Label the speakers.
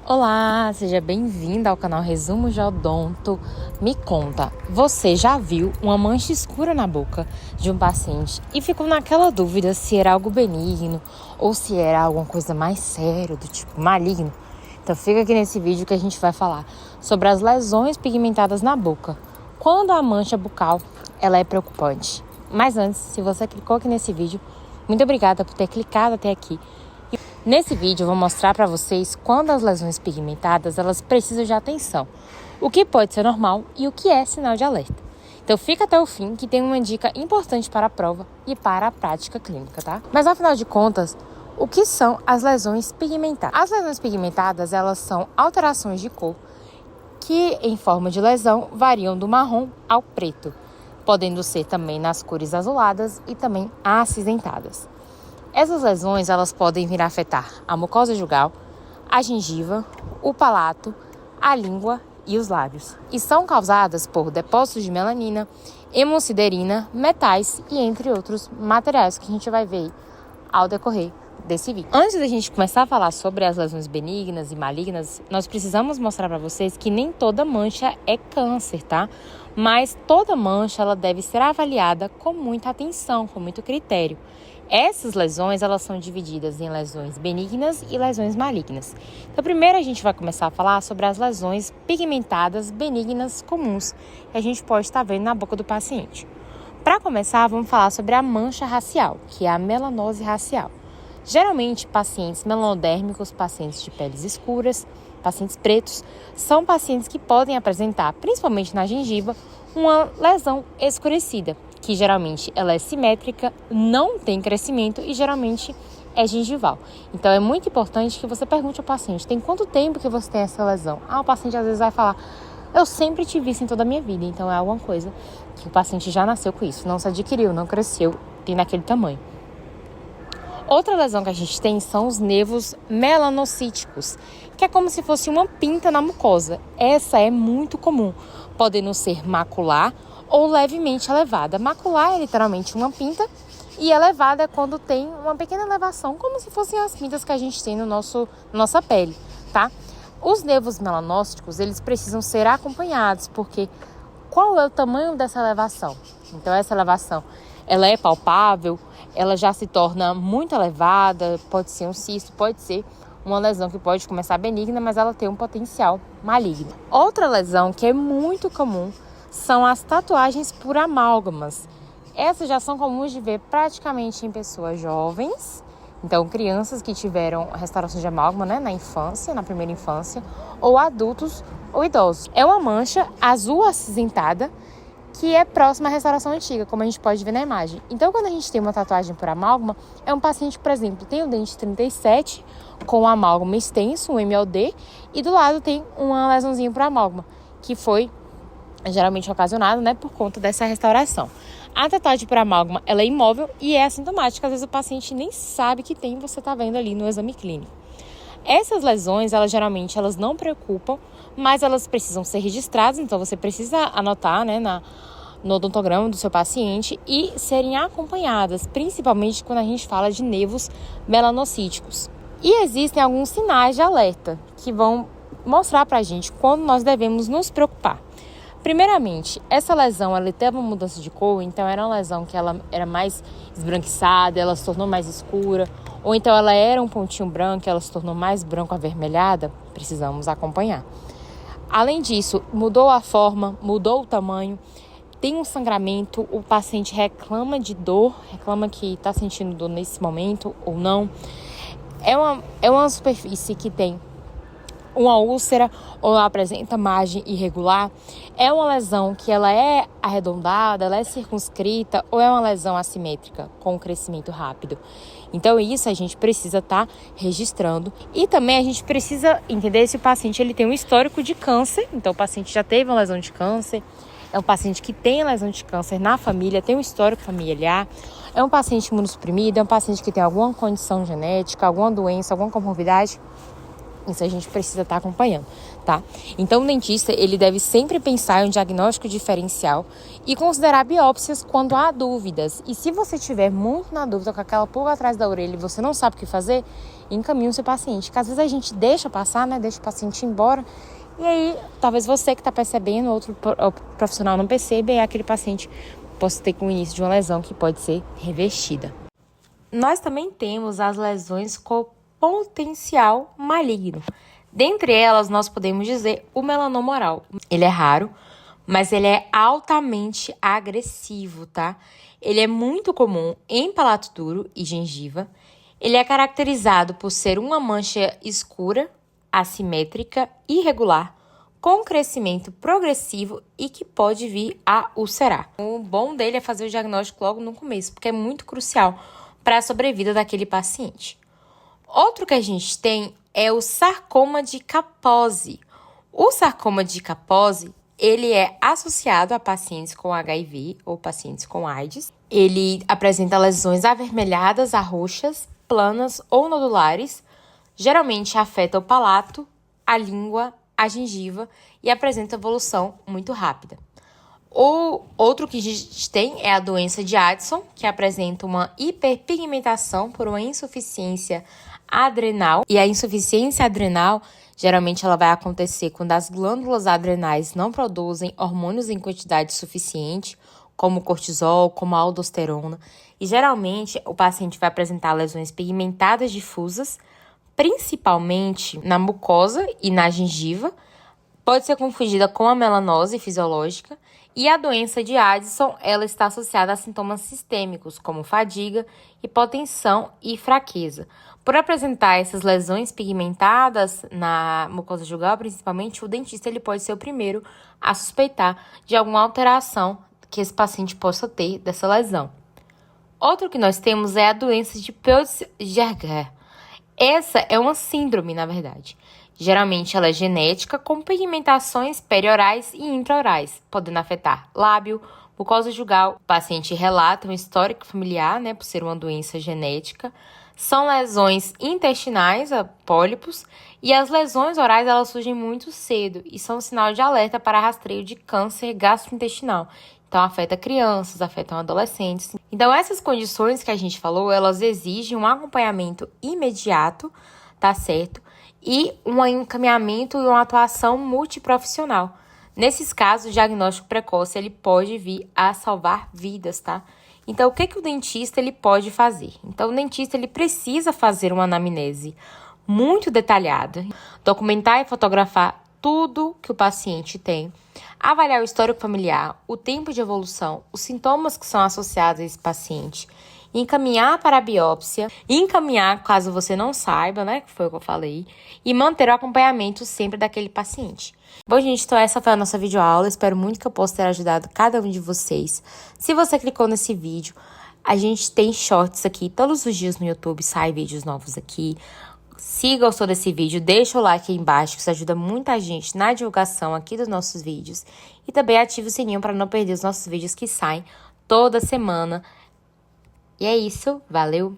Speaker 1: Olá, seja bem-vinda ao canal Resumo de Odonto. Me conta, você já viu uma mancha escura na boca de um paciente e ficou naquela dúvida se era algo benigno ou se era alguma coisa mais séria, do tipo maligno? Então fica aqui nesse vídeo que a gente vai falar sobre as lesões pigmentadas na boca. Quando a mancha bucal, ela é preocupante. Mas antes, se você clicou aqui nesse vídeo, muito obrigada por ter clicado até aqui. Nesse vídeo eu vou mostrar para vocês quando as lesões pigmentadas elas precisam de atenção, o que pode ser normal e o que é sinal de alerta. Então fica até o fim que tem uma dica importante para a prova e para a prática clínica, tá? Mas afinal de contas, o que são as lesões pigmentadas? As lesões pigmentadas elas são alterações de cor que em forma de lesão variam do marrom ao preto, podendo ser também nas cores azuladas e também acinzentadas. Essas lesões elas podem vir a afetar a mucosa jugal, a gengiva, o palato, a língua e os lábios. E são causadas por depósitos de melanina, hemosiderina, metais e entre outros materiais que a gente vai ver ao decorrer desse vídeo. Antes da gente começar a falar sobre as lesões benignas e malignas, nós precisamos mostrar para vocês que nem toda mancha é câncer, tá? Mas toda mancha ela deve ser avaliada com muita atenção, com muito critério. Essas lesões, elas são divididas em lesões benignas e lesões malignas. Então, primeiro a gente vai começar a falar sobre as lesões pigmentadas benignas comuns que a gente pode estar vendo na boca do paciente. Para começar, vamos falar sobre a mancha racial, que é a melanose racial. Geralmente, pacientes melanodérmicos, pacientes de peles escuras, pacientes pretos, são pacientes que podem apresentar, principalmente na gengiva, uma lesão escurecida, que geralmente ela é simétrica, não tem crescimento e geralmente é gengival. Então é muito importante que você pergunte ao paciente, tem quanto tempo que você tem essa lesão? O paciente às vezes vai falar, eu sempre tive isso em toda a minha vida, então é alguma coisa que o paciente já nasceu com isso, não se adquiriu, não cresceu, tem naquele tamanho. Outra lesão que a gente tem são os nervos melanocíticos, que é como se fosse uma pinta na mucosa. Essa é muito comum, podendo ser macular ou levemente elevada. Macular é literalmente uma pinta e elevada é quando tem uma pequena elevação, como se fossem as pintas que a gente tem no nossa pele, tá? Os nervos melanócitos, eles precisam ser acompanhados, porque qual é o tamanho dessa elevação? Então, essa elevação, ela é palpável, ela já se torna muito elevada, pode ser um cisto, pode ser uma lesão que pode começar benigna, mas ela tem um potencial maligno. Outra lesão que é muito comum são as tatuagens por amálgamas. Essas já são comuns de ver praticamente em pessoas jovens, então crianças que tiveram restauração de amálgama, né, na infância, na primeira infância, ou adultos ou idosos. É uma mancha azul acinzentada que é próxima à restauração antiga, como a gente pode ver na imagem. Então, quando a gente tem uma tatuagem por amálgama, é um paciente que, por exemplo, tem o dente 37 com o amálgama extenso, um MLD, e do lado tem uma lesãozinha por amálgama, que foi geralmente ocasionada, né, por conta dessa restauração. A tatuagem por amálgama, ela é imóvel e é assintomática. Às vezes o paciente nem sabe que tem, você está vendo ali no exame clínico. Essas lesões, geralmente elas não preocupam, mas elas precisam ser registradas, então você precisa anotar, né, no odontograma do seu paciente e serem acompanhadas, principalmente quando a gente fala de nervos melanocíticos. E existem alguns sinais de alerta que vão mostrar pra gente quando nós devemos nos preocupar. Primeiramente, essa lesão ela teve uma mudança de cor, então era uma lesão que ela era mais esbranquiçada, ela se tornou mais escura, ou então ela era um pontinho branco, ela se tornou mais branco avermelhada, precisamos acompanhar. Além disso, mudou a forma, mudou o tamanho, tem um sangramento, o paciente reclama de dor, reclama que está sentindo dor nesse momento ou não. É uma superfície que tem uma úlcera ou apresenta margem irregular, é uma lesão que ela é arredondada, ela é circunscrita ou é uma lesão assimétrica com um crescimento rápido. Então isso a gente precisa estar registrando e também a gente precisa entender se o paciente ele tem um histórico de câncer, então o paciente já teve uma lesão de câncer, é um paciente que tem lesão de câncer na família, tem um histórico familiar, é um paciente imunossuprimido, é um paciente que tem alguma condição genética, alguma doença, alguma comorbidade. Isso a gente precisa estar acompanhando, tá? Então, o dentista, ele deve sempre pensar em um diagnóstico diferencial e considerar biópsias quando há dúvidas. E se você tiver muito na dúvida, com aquela pulga atrás da orelha e você não sabe o que fazer, encaminhe o seu paciente. Porque às vezes a gente deixa passar, né? Deixa o paciente ir embora. E aí, talvez você que está percebendo, outro profissional não perceba, e aquele paciente possa ter com o início de uma lesão que pode ser revertida. Nós também temos as lesões com potencial maligno. Dentre elas, nós podemos dizer o melanoma oral. Ele é raro, mas ele é altamente agressivo, tá? Ele é muito comum em palato duro e gengiva. Ele é caracterizado por ser uma mancha escura, assimétrica, irregular, com crescimento progressivo e que pode vir a ulcerar. O bom dele é fazer o diagnóstico logo no começo, porque é muito crucial para a sobrevida daquele paciente. Outro que a gente tem é o sarcoma de Kaposi. O sarcoma de Kaposi, ele é associado a pacientes com HIV ou pacientes com AIDS. Ele apresenta lesões avermelhadas a roxas, planas ou nodulares. Geralmente afeta o palato, a língua, a gengiva e apresenta evolução muito rápida. O outro que a gente tem é a doença de Addison, que apresenta uma hiperpigmentação por uma insuficiência adrenal. E a insuficiência adrenal, geralmente ela vai acontecer quando as glândulas adrenais não produzem hormônios em quantidade suficiente, como cortisol, como a aldosterona. E geralmente o paciente vai apresentar lesões pigmentadas difusas, principalmente na mucosa e na gengiva. Pode ser confundida com a melanose fisiológica. E a doença de Addison, ela está associada a sintomas sistêmicos, como fadiga, hipotensão e fraqueza. Por apresentar essas lesões pigmentadas na mucosa jugal, principalmente, o dentista ele pode ser o primeiro a suspeitar de alguma alteração que esse paciente possa ter dessa lesão. Outro que nós temos é a doença de Peutz-Jeghers. Essa é uma síndrome, na verdade. Geralmente ela é genética, com pigmentações periorais e intraorais, podendo afetar lábio, mucosa jugal. O paciente relata um histórico familiar, por ser uma doença genética. São lesões intestinais, pólipos, e as lesões orais elas surgem muito cedo e são um sinal de alerta para rastreio de câncer gastrointestinal. Então, afeta crianças, afetam adolescentes. Então, essas condições que a gente falou, elas exigem um acompanhamento imediato, tá certo? E um encaminhamento e uma atuação multiprofissional. Nesses casos, o diagnóstico precoce ele pode vir a salvar vidas, tá? Então, o que o dentista ele pode fazer? Então, o dentista ele precisa fazer uma anamnese muito detalhada, documentar e fotografar tudo que o paciente tem, avaliar o histórico familiar, o tempo de evolução, os sintomas que são associados a esse paciente, encaminhar para a biópsia, encaminhar caso você não saiba, que foi o que eu falei, e manter o acompanhamento sempre daquele paciente. Bom, gente, então essa foi a nossa videoaula. Espero muito que eu possa ter ajudado cada um de vocês. Se você clicou nesse vídeo, a gente tem shorts aqui todos os dias no YouTube, sai vídeos novos aqui. Se gostou desse vídeo, deixa o like aí embaixo, que isso ajuda muita gente na divulgação aqui dos nossos vídeos. E também ativa o sininho para não perder os nossos vídeos que saem toda semana. E é isso, valeu!